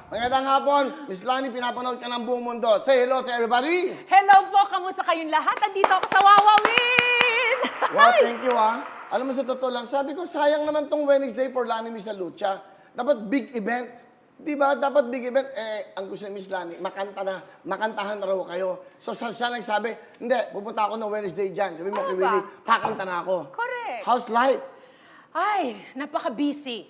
Magandang hapon. Miss Lani, pinapanood ka ng buong mundo. Say hello to everybody. Hello po, kamusta kayong lahat? Andito ako sa Wawawin! Wow, thank you Alam mo sa totoo lang, sabi ko, sayang naman tong Wednesday for Lani Miss Lucha. Dapat big event. Di ba? Dapat big event. Ang gusto ni Miss Lani, makantahan na raw kayo. So siya lang sabi, hindi, pupunta ako ng Wednesday dyan. Sabi mo kay Willie, kakanta na ako. Correct. How's life? Ay, napaka-busy.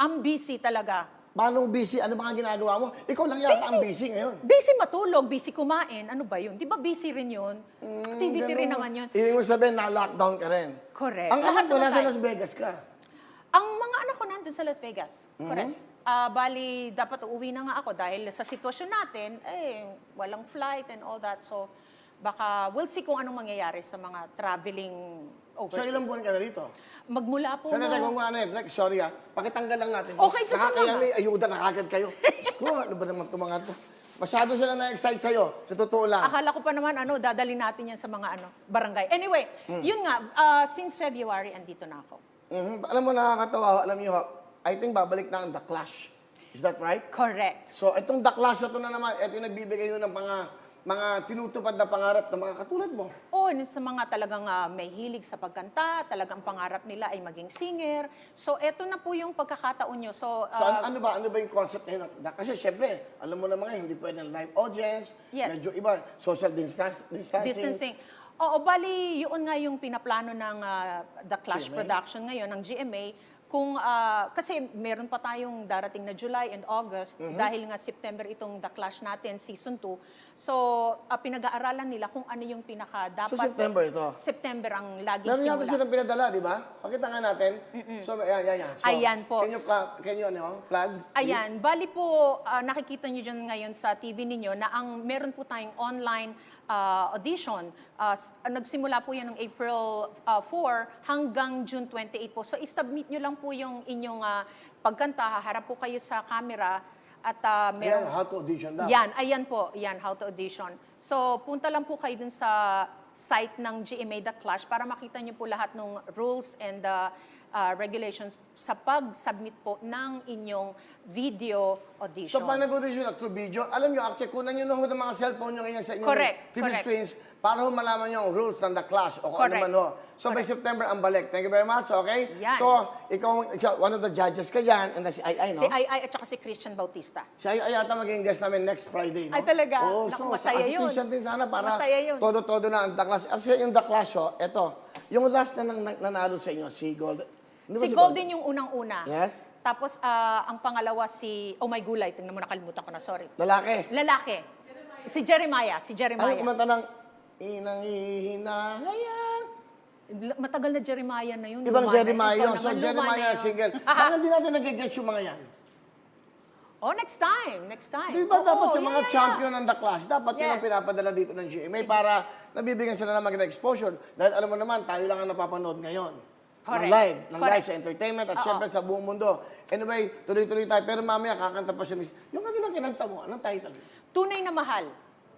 Ang busy talaga. Paano busy? Ano ba ang ginagawa mo? Ikaw lang yata ang busy ngayon. Busy matulog, busy kumain. Ano ba yun? Di ba busy rin yun? Activity rin naman yun. Ibig mo sabihin, na-lockdown ka rin. Correct. Ang anak ko, nasa Las Vegas ka. Ang mga anak ko nandun sa Las Vegas. Correct. Bali, dapat uuwi na nga ako dahil sa sitwasyon natin, walang flight and all that. So, baka we'll see kung anong mangyayari sa mga traveling overseas. So, ilang buwan ka na rito? Magmula po Sana tayo kung ano sorry pakitanggal lang natin. Okay, totoo Nakakaya nga. may ayuda na kagad kayo. Ko, ano ba naman itong mga to? Masyado sila na-excite sa'yo. Sa totoo lang. Akala ko pa naman, dadalhin natin yan sa mga barangay. Anyway, yun nga, since February, andito na ako. Alam mo, nakakatawa. Alam niyo, I think babalik na ang The Clash. Is that right? Correct. So, itong The Clash na to na naman, ito yung nagbibigay yun ng mga tinutupad na pangarap ng mga katulad mo. Oo, sa mga talagang may hilig sa pagkanta, talagang pangarap nila ay maging singer. So, eto na po yung pagkakataon nyo. So, So, ano ba yung concept na yun? Kasi, syempre, alam mo naman hindi pwede live audience. Yes. Medyo iba, social distancing. Oo, bali, yun nga yung pinaplano ng The Clash GMA? Production ngayon, ng GMA. Kung, kasi meron pa tayong darating na July and August, dahil nga September itong The Clash natin, Season 2. So, pinag-aaralan nila kung ano yung pinaka-dapat. So, September ito? September ang laging Meron simula. natin silang pinadala, di ba? Pakita nga natin. So, ayan. So, Ayan po. Can you plug? Ayan, bali po, nakikita nyo dyan ngayon sa TV ninyo na meron po tayong online audition. Nagsimula po yan ng April 4 hanggang June 28 po. So, isubmit nyo lang po yung inyong pagkanta. Harap po kayo sa camera. At Ayan, how to audition daw. Ayan po, how to audition. So, punta lang po kayo dun sa site ng GMA The Clash para makita nyo po lahat ng rules and regulations sa pag-submit po ng inyong video audition. So, paano nag-audition through video? Alam nyo, actually, kunan nyo na ho ng mga cellphone nyo ngayon sa inyong Correct, TV correct. screens para ho malaman nyo ang rules ng The Clash o kung ano Correct. man ho. So, by September, ang balik. Thank you very much, okay? Yan. So, ikaw, one of the judges ka yan, and si Ai, no? Si Ai at saka si Christian Bautista. Si Ai yata maging guest namin next Friday, no? Ay, talaga? Oo, Naku, so, masaya si yun. Christian din sana para Masaya yun. todo-todo na ang The Clash. Actually, yung The Clash, eto, yung last na nanalo sa inyo, si Golden. Ano ba Si Golden yung unang-una. Yes? Tapos, ang pangalawa si, oh my gulay, tingnan mo, nakalimutan ko na, sorry. Lalaki. Lalaki. Si Jeremiah. Ano kumanta ng Inang Hihinahayan? Matagal na Jeremiah na yun. Ibang Luma na Jeremiah yun. yun. Ikaw So, naman, luma Jeremiah na yun. single. Bakit hindi natin nag-get yung mga yan? Oh, next time. Di ba Oo, dapat yung mga yeah. champion ng The Clash, dapat yun ang Yes. pinapadala dito ng GMA para nabibigyan sila ng magandang exposure. Dahil alam mo naman, tayo lang ang napapanood ngayon. Correct. Ng live Correct. sa entertainment at Oo. syempre sa buong mundo. Anyway, tuloy-tuloy tayo. Pero mamaya kakanta pa siya. Yung kanilang kinanta mo, anong title? Tunay na mahal.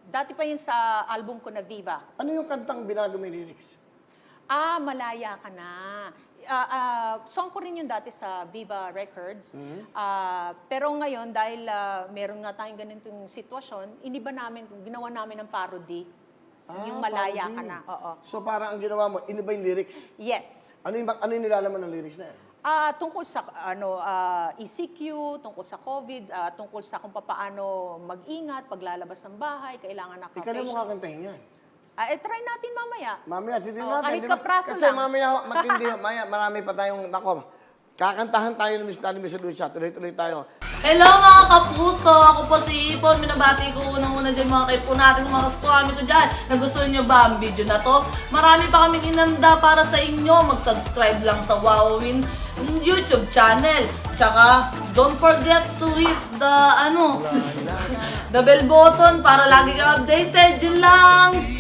Dati pa yun sa album ko na Viva. Ano yung kantang binago may lyrics? Malaya ka na. Song ko rin yun dati sa Viva Records. Pero ngayon, dahil meron nga tayong ganitong sitwasyon, iniba namin, ginawa namin ng parody. Yung Malaya parody. Ka Na. Oo. So parang ang ginawa mo, iba yung lyrics? Yes. Ano yung nilalaman ng lyrics na yan? Tungkol sa ECQ, tungkol sa COVID, tungkol sa kung paano mag-ingat, paglalabas ng bahay, kailangan Ikaw na mo naka-facial. kakantahin yan. Try natin mamaya. Mamaya, titignan natin. Kahit di ba? kapraso Kasi lang. mamaya, matindi, maya, marami pa tayong, kakantahan tayo ng Miss Lani Miss Lucia. Tuloy-tuloy tayo. Hello mga kapuso! Ako po si Ipon. Minabati ko unang-una dyan mga kaipo natin, mga kaskwami ko dyan. Nagustuhan nyo ba ang video na to? Marami pa kaming inanda para sa inyo. Mag-subscribe lang sa Wowin YouTube channel. Tsaka, don't forget to hit the, the bell button para lagi kang updated. Yun lang!